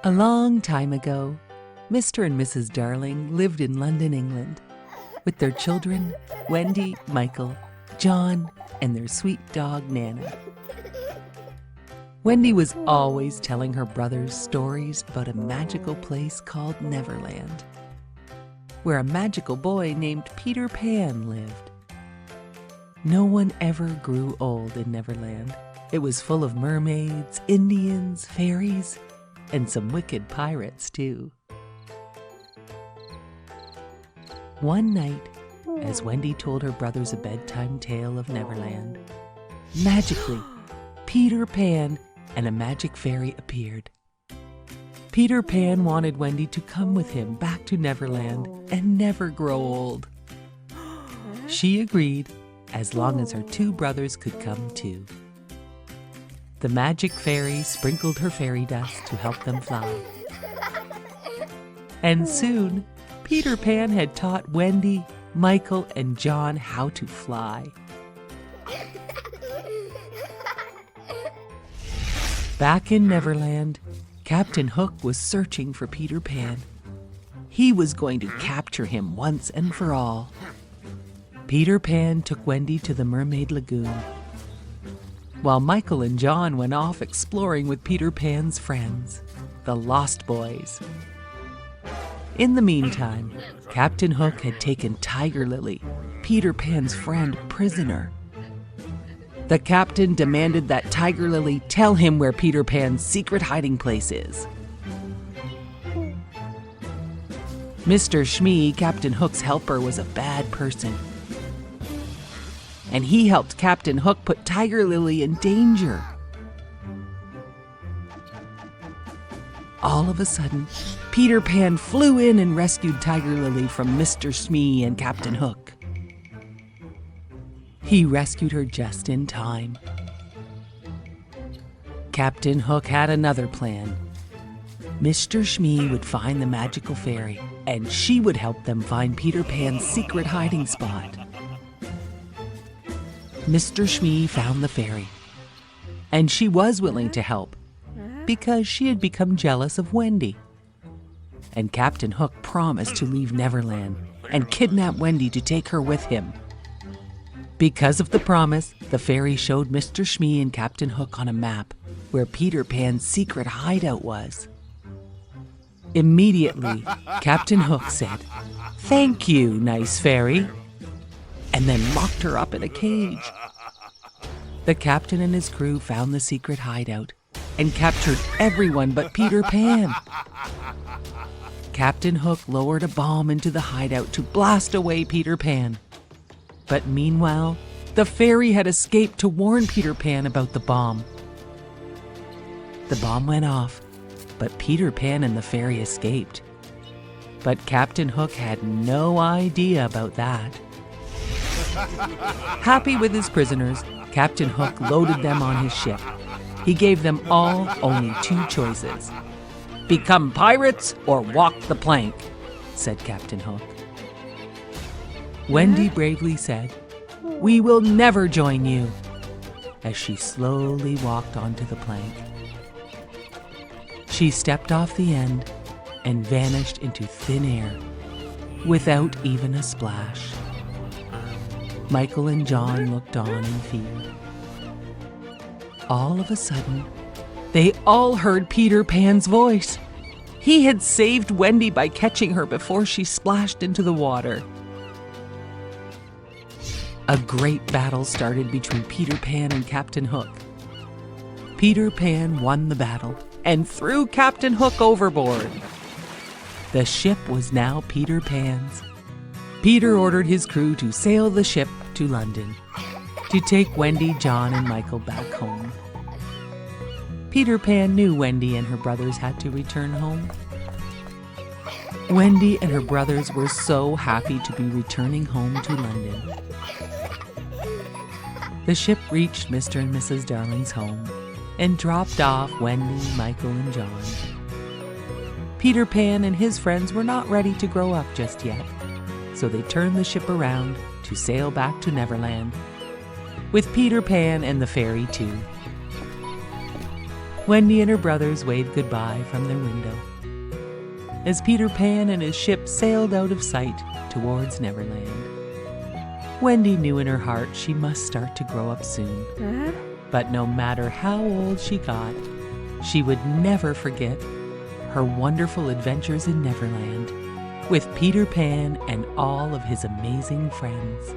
A long time ago, Mr. and Mrs. Darling lived in London, England, with their children, Wendy, Michael, John, and their sweet dog, Nana. Wendy was always telling her brothers stories about a magical place called Neverland, where a magical boy named Peter Pan lived. No one ever grew old in Neverland. It was full of mermaids, Indians, fairies, and some wicked pirates, too. One night, as Wendy told her brothers a bedtime tale of Neverland, magically, Peter Pan and a magic fairy appeared. Peter Pan wanted Wendy to come with him back to Neverland and never grow old. She agreed, as long as her two brothers could come too. The magic fairy sprinkled her fairy dust to help them fly. And soon, Peter Pan had taught Wendy, Michael, and John how to fly. Back in Neverland, Captain Hook was searching for Peter Pan. He was going to capture him once and for all. Peter Pan took Wendy to the Mermaid Lagoon, while Michael and John went off exploring with Peter Pan's friends, the Lost Boys. In the meantime, Captain Hook had taken Tiger Lily, Peter Pan's friend, prisoner. The captain demanded that Tiger Lily tell him where Peter Pan's secret hiding place is. Mr. Shmee, Captain Hook's helper, was a bad person, and he helped Captain Hook put Tiger Lily in danger. All of a sudden, Peter Pan flew in and rescued Tiger Lily from Mr. Shmee and Captain Hook. He rescued her just in time. Captain Hook had another plan. Mr. Shmee would find the magical fairy, and she would help them find Peter Pan's secret hiding spot. Mr. Shmee found the fairy, and she was willing to help because she had become jealous of Wendy. And Captain Hook promised to leave Neverland and kidnap Wendy to take her with him. Because of the promise, the fairy showed Mr. Shmee and Captain Hook on a map where Peter Pan's secret hideout was. Immediately, Captain Hook said, "Thank you, nice fairy," and then locked her up in a cage. The captain and his crew found the secret hideout and captured everyone but Peter Pan. Captain Hook lowered a bomb into the hideout to blast away Peter Pan. But meanwhile, the fairy had escaped to warn Peter Pan about the bomb. The bomb went off, but Peter Pan and the fairy escaped. But Captain Hook had no idea about that. Happy with his prisoners, Captain Hook loaded them on his ship. He gave them all only two choices. "Become pirates or walk the plank," said Captain Hook. Wendy bravely said, "We will never join you," as she slowly walked onto the plank. She stepped off the end and vanished into thin air without even a splash. Michael and John looked on in fear. All of a sudden, they all heard Peter Pan's voice. He had saved Wendy by catching her before she splashed into the water. A great battle started between Peter Pan and Captain Hook. Peter Pan won the battle and threw Captain Hook overboard. The ship was now Peter Pan's. Peter ordered his crew to sail the ship to London to take Wendy, John, and Michael back home. Peter Pan knew Wendy and her brothers had to return home. Wendy and her brothers were so happy to be returning home to London. The ship reached Mr. and Mrs. Darling's home and dropped off Wendy, Michael, and John. Peter Pan and his friends were not ready to grow up just yet, so they turned the ship around to sail back to Neverland, with Peter Pan and the fairy too. Wendy and her brothers waved goodbye from their window as Peter Pan and his ship sailed out of sight towards Neverland. Wendy knew in her heart she must start to grow up soon. But no matter how old she got, she would never forget her wonderful adventures in Neverland with Peter Pan and all of his amazing friends.